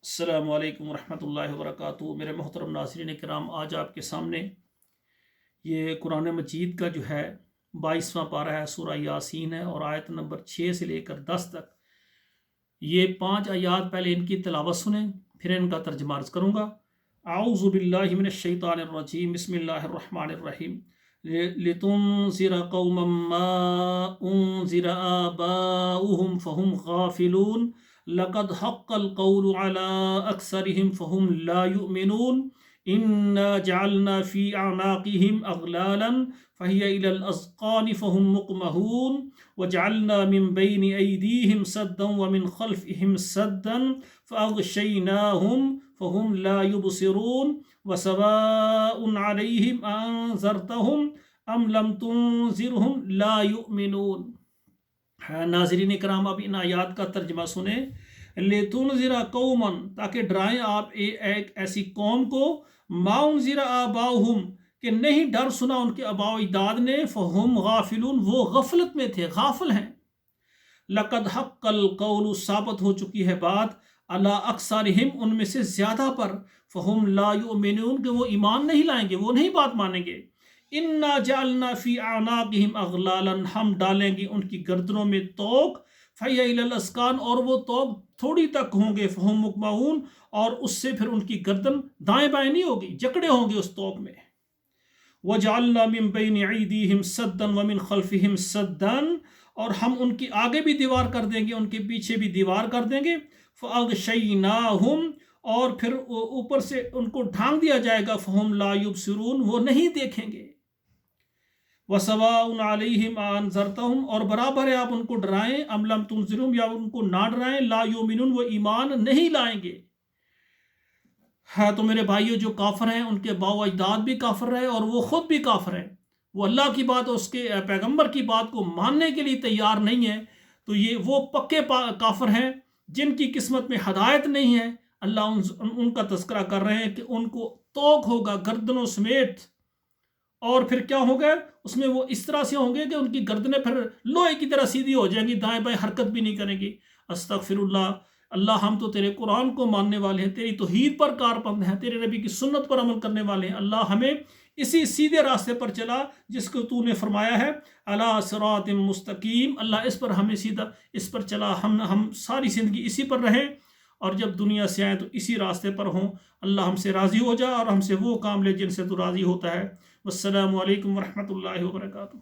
السلام علیکم ورحمۃ اللہ وبرکاتہ۔ میرے محترم ناظرین کرام، آج آپ کے سامنے یہ قرآن مجید کا جو ہے 22واں پارہ ہے، سورہ یاسین ہے، اور آیت نمبر 6 سے لے کر 10 تک یہ 5 آیات پہلے ان کی تلاوت سنیں، پھر ان کا ترجمہ عرض کروں گا۔ اعوذ باللہ من الشیطان الرجیم، بسم اللہ الرحمن الرحیم۔ لتنذر قوما ما انذر آباؤهم فهم غافلون لقد حق القول على أكثرهم فهم لا يؤمنون إنا جعلنا في أعناقهم أغلالا فهي إلى الأذقان فهم مقمحون وجعلنا من بين أيديهم سدا ومن خلفهم سدا فأغشيناهم فهم لا يبصرون وسواء عليهم أنذرتهم أم لم تنذرهم لا يؤمنون۔ ناظرین کرام، اب ان آیات کا ترجمہ سنیں۔ لِتُنذِرَ قَوْمًا، تاکہ ڈرائیں آپ ایک ایسی قوم کو، مَا أُنذِرَ آبَاؤُهُمْ، کہ نہیں ڈر سنا ان کے آباء و اجداد نے، فَهُمْ غَافِلُونَ، وہ غفلت میں تھے، غافل ہیں۔ لَقَدْ حَقَّ الْقَوْلُ، ثابت ہو چکی ہے بات، عَلَىٰ أَكْثَرِهِمْ، ان میں سے زیادہ پر، فَهُمْ لَا يُؤْمِنُونَ، کہ وہ ایمان نہیں لائیں گے، وہ نہیں بات مانیں گے۔ اِنَّا جَعَلْنَا فِي أَعْنَاقِهِمْ أَغْلَالًا، ہم ڈالیں گے ان کی گردنوں میں توق، فَهِيَ إِلَى الْأَذْقَانِ، اور وہ توق تھوڑی تک ہوں گے، فَهُمْ مُقْمَحُونَ، اور اس سے پھر ان کی گردن دائیں بائیں نہیں ہوگی، جکڑے ہوں گے اس توق میں۔ وَجَعَلْنَا مِن بَيْنِ أَيْدِيهِمْ سَدًّا وَمِنْ خَلْفِهِمْ سَدًّا، اور ہم ان کی آگے بھی دیوار کر دیں گے، ان کے پیچھے بھی دیوار کر دیں گے۔ فَأَغْشَيْنَاهُمْ، اور پھر اوپر سے ان کو ڈھانک دیا جائے گا، فَهُمْ لَا يُبْصِرُونَ، وہ نہیں دیکھیں گے۔ وَسَوَاءٌ عَلَيْهِمْ أَنذَرْتَهُمْ، اور برابر ہے آپ ان کو ڈرائیں، أَمْ لَمْ تُنذِرْهُمْ، یا ان کو نہ ڈرائیں، لَا يُؤْمِنُونَ، وہ ایمان نہیں لائیں گے۔ ہے تو میرے بھائیو، جو کافر ہیں ان کے آباء و اجداد بھی کافر رہے اور وہ خود بھی کافر ہیں، وہ اللہ کی بات اور اس کے پیغمبر کی بات کو ماننے کے لیے تیار نہیں ہے، تو یہ وہ پکے کافر ہیں جن کی قسمت میں ہدایت نہیں ہے۔ اللہ ان کا تذکرہ کر رہے ہیں کہ ان کو توق ہوگا گردنوں سمیت، اور پھر کیا ہوگا اس میں، وہ اس طرح سے ہوں گے کہ ان کی گردنیں پھر لوہے کی طرح سیدھی ہو جائیں گی، دائیں بائیں حرکت بھی نہیں کریں گی۔ استغفر اللہ۔ اللہ، ہم تو تیرے قرآن کو ماننے والے ہیں، تیری توحید پر کاربند ہیں، تیرے نبی کی سنت پر عمل کرنے والے ہیں۔ اللہ، ہمیں اسی سیدھے راستے پر چلا جس کو تو نے فرمایا ہے، علی صراط مستقیم۔ اللہ، اس پر ہمیں سیدھا، اس پر چلا، ہم ساری زندگی اسی پر رہیں، اور جب دنیا سے آئیں تو اسی راستے پر ہوں۔ اللہ ہم سے راضی ہو جا اور ہم سے وہ کام لے جن سے تو راضی ہوتا ہے۔ والسلام علیکم ورحمۃ اللہ وبرکاتہ۔